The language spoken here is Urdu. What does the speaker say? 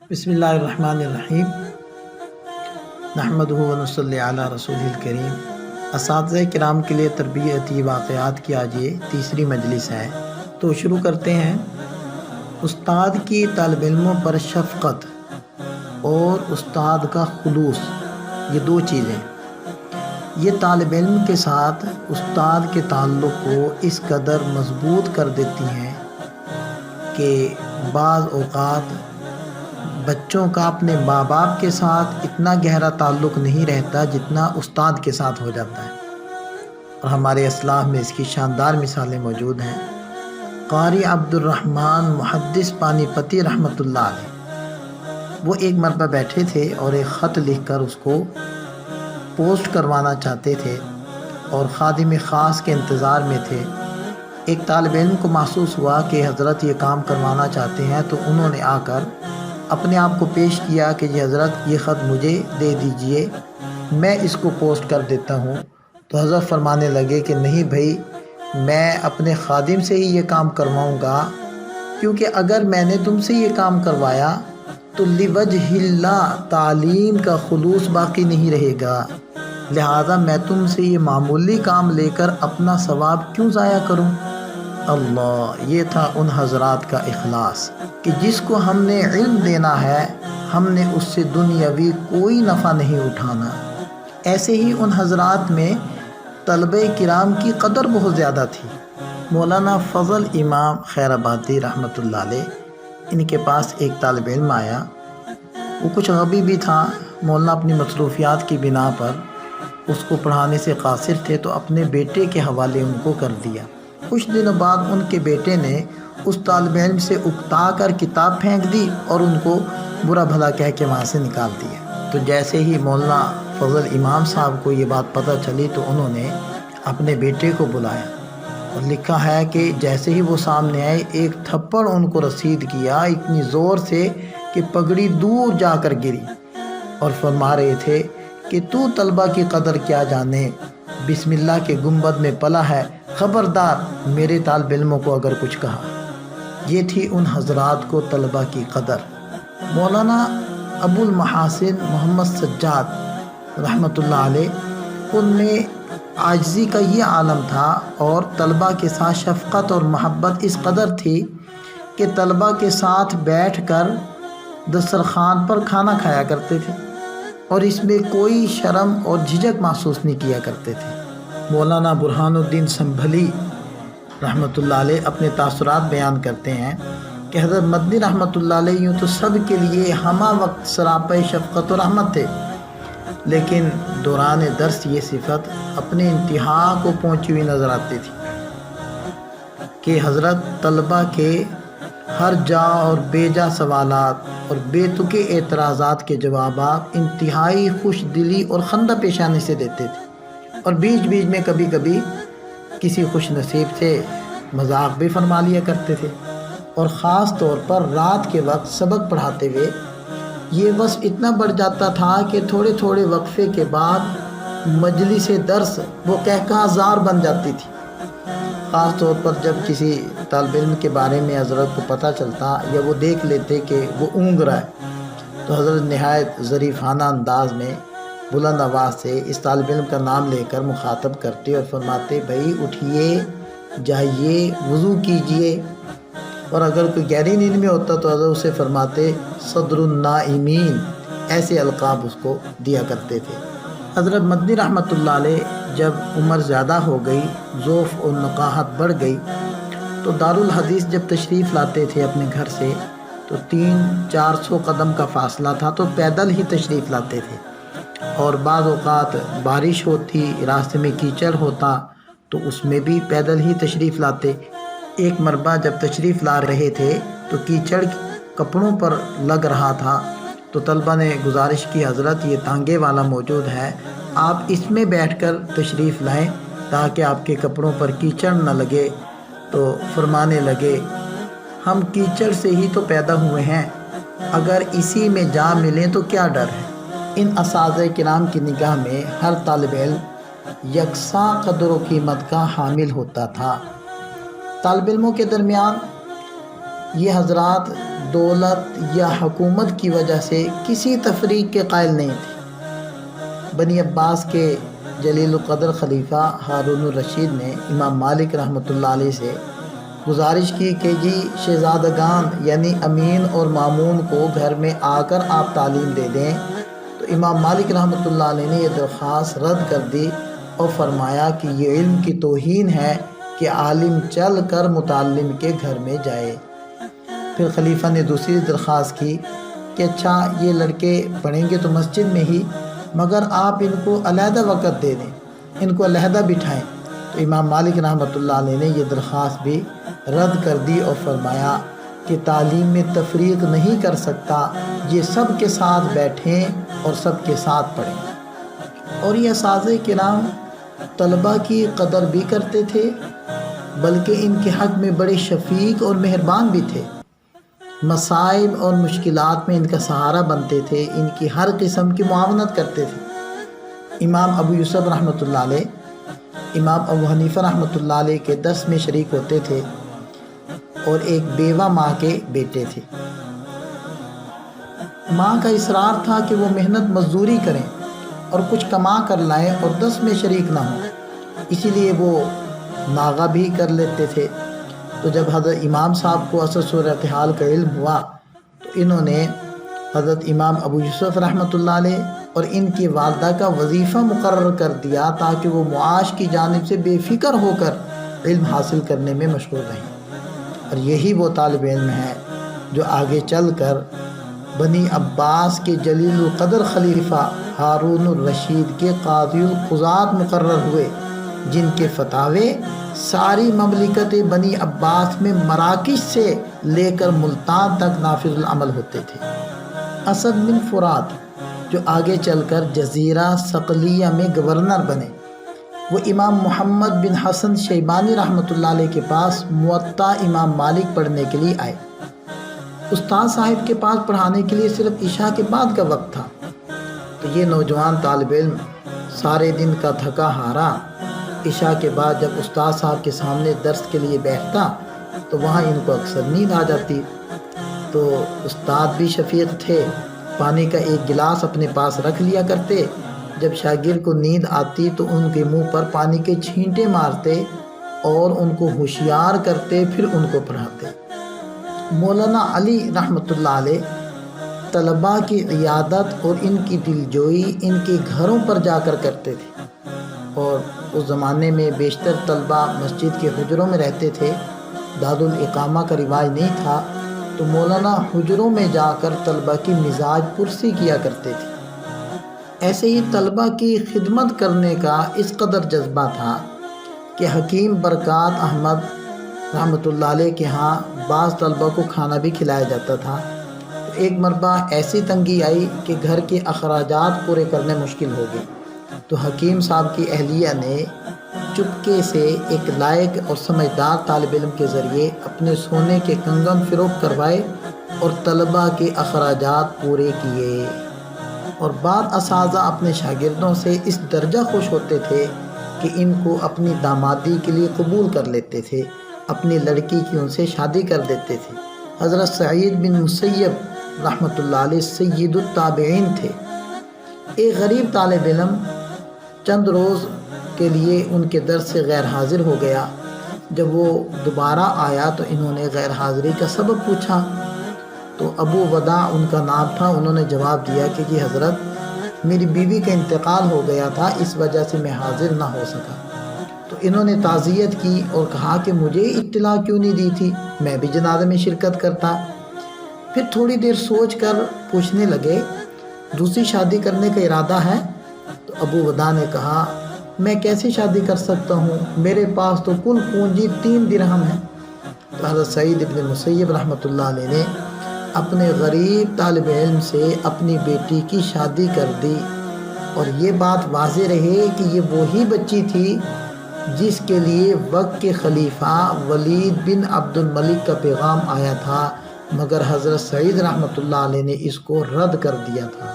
بسم اللہ الرحمن الرحیم نحمدہ و نصلی علی رسول الکریم۔ اساتذہ کرام کے لیے تربیتی واقعات کی آج یہ تیسری مجلس ہے، تو شروع کرتے ہیں۔ استاد کی طالب علموں پر شفقت اور استاد کا خلوص، یہ دو چیزیں یہ طالب علم کے ساتھ استاد کے تعلق کو اس قدر مضبوط کر دیتی ہیں کہ بعض اوقات بچوں کا اپنے ماں باپ کے ساتھ اتنا گہرا تعلق نہیں رہتا جتنا استاد کے ساتھ ہو جاتا ہے، اور ہمارے اسلاف میں اس کی شاندار مثالیں موجود ہیں۔ قاری عبد الرحمن محدث پانی پتی رحمۃ اللہ علیہ، وہ ایک مرتبہ بیٹھے تھے اور ایک خط لکھ کر اس کو پوسٹ کروانا چاہتے تھے اور خادم خاص کے انتظار میں تھے۔ ایک طالب علم کو محسوس ہوا کہ حضرت یہ کام کروانا چاہتے ہیں، تو انہوں نے آ کر اپنے آپ کو پیش کیا کہ یہ حضرت یہ خط مجھے دے دیجئے، میں اس کو پوسٹ کر دیتا ہوں۔ تو حضرت فرمانے لگے کہ نہیں بھائی، میں اپنے خادم سے ہی یہ کام کرواؤں گا، کیونکہ اگر میں نے تم سے یہ کام کروایا تو لوجہ اللہ تعلیم کا خلوص باقی نہیں رہے گا، لہذا میں تم سے یہ معمولی کام لے کر اپنا ثواب کیوں ضائع کروں۔ اللہ، یہ تھا ان حضرات کا اخلاص کہ جس کو ہم نے علم دینا ہے، ہم نے اس سے دنیاوی کوئی نفع نہیں اٹھانا۔ ایسے ہی ان حضرات میں طلبہ کرام کی قدر بہت زیادہ تھی۔ مولانا فضل امام خیر آبادی رحمۃ اللہ علیہ، ان کے پاس ایک طالب علم آیا، وہ کچھ غبی بھی تھا۔ مولانا اپنی مصروفیات کی بنا پر اس کو پڑھانے سے قاصر تھے، تو اپنے بیٹے کے حوالے ان کو کر دیا۔ کچھ دنوں بعد ان کے بیٹے نے اس طالب علم سے اکتا کر کتاب پھینک دی اور ان کو برا بھلا کہہ کے وہاں سے نکال دیا۔ تو جیسے ہی مولانا فضل امام صاحب کو یہ بات پتہ چلی تو انہوں نے اپنے بیٹے کو بلایا، اور لکھا ہے کہ جیسے ہی وہ سامنے آئے، ایک تھپڑ ان کو رسید کیا اتنی زور سے کہ پگڑی دور جا کر گری، اور فرما رہے تھے کہ تو طلبہ کی قدر کیا جانے، بسم اللہ کے گنبد میں پلا ہے، خبردار میرے طالب علموں کو اگر کچھ کہا۔ یہ تھی ان حضرات کو طلبہ کی قدر۔ مولانا ابو المحاسن محمد سجاد رحمۃ اللہ علیہ، ان میں عاجزی کا یہ عالم تھا، اور طلبہ کے ساتھ شفقت اور محبت اس قدر تھی کہ طلبہ کے ساتھ بیٹھ کر دسترخوان پر کھانا کھایا کرتے تھے، اور اس میں کوئی شرم اور جھجک محسوس نہیں کیا کرتے تھے۔ مولانا برہان الدین سنبھلی رحمۃ اللہ علیہ اپنے تاثرات بیان کرتے ہیں کہ حضرت مدنی رحمۃ اللہ علیہ یوں تو سب کے لیے ہمہ وقت سراپے شفقت و رحمت تھے، لیکن دوران درس یہ صفت اپنے انتہا کو پہنچی ہوئی نظر آتی تھی کہ حضرت طلبہ کے ہر جا اور بے جا سوالات اور بے تکے اعتراضات کے جوابات انتہائی خوش دلی اور خندہ پیشانی سے دیتے تھے، اور بیچ بیچ میں کبھی کبھی کسی خوش نصیب سے مذاق بھی فرما لیا کرتے تھے، اور خاص طور پر رات کے وقت سبق پڑھاتے ہوئے یہ وصف اتنا بڑھ جاتا تھا کہ تھوڑے تھوڑے وقفے کے بعد مجلس درس وہ کہکہا بن جاتی تھی۔ خاص طور پر جب کسی طالب علم کے بارے میں حضرت کو پتہ چلتا یا وہ دیکھ لیتے کہ وہ اونگ رہا ہے، تو حضرت نہایت ظریفانہ انداز میں بلند آواز سے اس طالب علم کا نام لے کر مخاطب کرتے اور فرماتے، بھائی اٹھیے، جائیے، وضو کیجئے، اور اگر کوئی گہری نیند میں ہوتا تو حضرت اسے فرماتے صدر النائمین، ایسے القاب اس کو دیا کرتے تھے۔ حضرت مدنی رحمۃ اللہ علیہ جب عمر زیادہ ہو گئی، ذوف اور نقاہت بڑھ گئی، تو دارالحدیث جب تشریف لاتے تھے اپنے گھر سے تو 300-400 قدم کا فاصلہ تھا، تو پیدل ہی تشریف لاتے تھے، اور بعض اوقات بارش ہوتی، راستے میں کیچڑ ہوتا تو اس میں بھی پیدل ہی تشریف لاتے۔ ایک مرتبہ جب تشریف لا رہے تھے تو کیچڑ کپڑوں پر لگ رہا تھا، تو طلبہ نے گزارش کی، حضرت یہ تانگے والا موجود ہے، آپ اس میں بیٹھ کر تشریف لائیں تاکہ آپ کے کپڑوں پر کیچڑ نہ لگے۔ تو فرمانے لگے، ہم کیچڑ سے ہی تو پیدا ہوئے ہیں، اگر اسی میں جا ملیں تو کیا ڈر ہے۔ ان اساتذہ کرام کی نگاہ میں ہر طالب علم یکساں قدر و قیمت کا حامل ہوتا تھا۔ طالب علموں کے درمیان یہ حضرات دولت یا حکومت کی وجہ سے کسی تفریق کے قائل نہیں تھے۔ بنی عباس کے جلیل القدر خلیفہ ہارون الرشید نے امام مالک رحمۃ اللہ علیہ سے گزارش کی کہ جی شہزادگان یعنی امین اور مامون کو گھر میں آ کر آپ تعلیم دے دیں، تو امام مالک رحمۃ اللہ علیہ نے یہ درخواست رد کر دی اور فرمایا کہ یہ علم کی توہین ہے کہ عالم چل کر متعلم کے گھر میں جائے۔ پھر خلیفہ نے دوسری درخواست کی کہ اچھا یہ لڑکے پڑھیں گے تو مسجد میں ہی، مگر آپ ان کو علیحدہ وقت دے دیں، ان کو علیحدہ بٹھائیں۔ تو امام مالک رحمۃ اللہ علیہ نے یہ درخواست بھی رد کر دی اور فرمایا کہ تعلیم میں تفریق نہیں کر سکتا، یہ سب کے ساتھ بیٹھیں اور سب کے ساتھ پڑھیں۔ اور یہ اساتذہ کرام طلباء کی قدر بھی کرتے تھے، بلکہ ان کے حق میں بڑے شفیق اور مہربان بھی تھے۔ مصائب اور مشکلات میں ان کا سہارا بنتے تھے، ان کی ہر قسم کی معاونت کرتے تھے۔ امام ابو یوسف رحمۃ اللہ علیہ امام ابو حنیفہ رحمۃ اللہ علیہ کے درس میں شریک ہوتے تھے اور ایک بیوہ ماں کے بیٹے تھے۔ ماں کا اصرار تھا کہ وہ محنت مزدوری کریں اور کچھ کما کر لائیں اور درس میں شریک نہ ہوں، اسی لیے وہ ناغہ بھی کر لیتے تھے۔ تو جب حضرت امام صاحب کو اصل صورتحال کا علم ہوا تو انہوں نے حضرت امام ابو یوسف رحمۃ اللہ علیہ اور ان کی والدہ کا وظیفہ مقرر کر دیا تاکہ وہ معاش کی جانب سے بے فکر ہو کر علم حاصل کرنے میں مشغول رہیں۔ اور یہی وہ طالب علم ہے جو آگے چل کر بنی عباس کے جلیل القدر خلیفہ ہارون الرشید کے قاضی القضات مقرر ہوئے، جن کے فتاوے ساری مملکت بنی عباس میں مراکش سے لے کر ملتان تک نافذ العمل ہوتے تھے۔ اسد بن فرات جو آگے چل کر جزیرہ صقلیہ میں گورنر بنے، وہ امام محمد بن حسن شیبانی رحمۃ اللہ علیہ کے پاس موطا امام مالک پڑھنے کے لیے آئے۔ استاد صاحب کے پاس پڑھانے کے لیے صرف عشاء کے بعد کا وقت تھا، تو یہ نوجوان طالب علم سارے دن کا تھکا ہارا عشاء کے بعد جب استاد صاحب کے سامنے درس کے لیے بیٹھتا تو وہاں ان کو اکثر نیند آ جاتی۔ تو استاد بھی شفیق تھے، پانی کا ایک گلاس اپنے پاس رکھ لیا کرتے، جب شاگرد کو نیند آتی تو ان کے منہ پر پانی کے چھینٹے مارتے اور ان کو ہوشیار کرتے، پھر ان کو پڑھاتے۔ مولانا علی رحمۃ اللہ علیہ طلباء کی عیادت اور ان کی دلجوئی ان کے گھروں پر جا کر کرتے تھے، اور اس زمانے میں بیشتر طلباء مسجد کے حجروں میں رہتے تھے، دار الاقامہ کا رواج نہیں تھا، تو مولانا حجروں میں جا کر طلباء کی مزاج پرسی کیا کرتے تھے۔ ایسے ہی طلباء کی خدمت کرنے کا اس قدر جذبہ تھا کہ حکیم برکات احمد رحمۃ اللہ علیہ کے ہاں بعض طلباء کو کھانا بھی کھلایا جاتا تھا۔ ایک مرتبہ ایسی تنگی آئی کہ گھر کے اخراجات پورے کرنے مشکل ہو گئے، تو حکیم صاحب کی اہلیہ نے چپکے سے ایک لائق اور سمجھدار طالب علم کے ذریعے اپنے سونے کے کنگن فروخت کروائے اور طلباء کے اخراجات پورے کیے۔ اور بعض اساتذہ اپنے شاگردوں سے اس درجہ خوش ہوتے تھے کہ ان کو اپنی دامادی کے لیے قبول کر لیتے تھے، اپنی لڑکی کی ان سے شادی کر دیتے تھے۔ حضرت سعید بن مسیب رحمۃ اللہ علیہ سید التابعین تھے۔ ایک غریب طالب علم چند روز کے لیے ان کے درس سے غیر حاضر ہو گیا۔ جب وہ دوبارہ آیا تو انہوں نے غیر حاضری کا سبب پوچھا، تو ابو وداع ان کا نام تھا۔ انہوں نے جواب دیا کہ جی حضرت، میری بیوی کا انتقال ہو گیا تھا، اس وجہ سے میں حاضر نہ ہو سکا۔ تو انہوں نے تعزیت کی اور کہا کہ مجھے اطلاع کیوں نہیں دی تھی، میں بھی جنازے میں شرکت کرتا۔ پھر تھوڑی دیر سوچ کر پوچھنے لگے، دوسری شادی کرنے کا ارادہ ہے؟ تو ابو وداع نے کہا، میں کیسے شادی کر سکتا ہوں، میرے پاس تو کل پونجی 3 درہم ہے۔ تو حضرت سعید بن مسیب رحمۃ اللہ علیہ نے اپنے غریب طالب علم سے اپنی بیٹی کی شادی کر دی، اور یہ بات واضح رہے کہ یہ وہی بچی تھی جس کے لیے وقت کے خلیفہ ولید بن عبد الملک کا پیغام آیا تھا، مگر حضرت سعید رحمۃ اللہ علیہ نے اس کو رد کر دیا تھا۔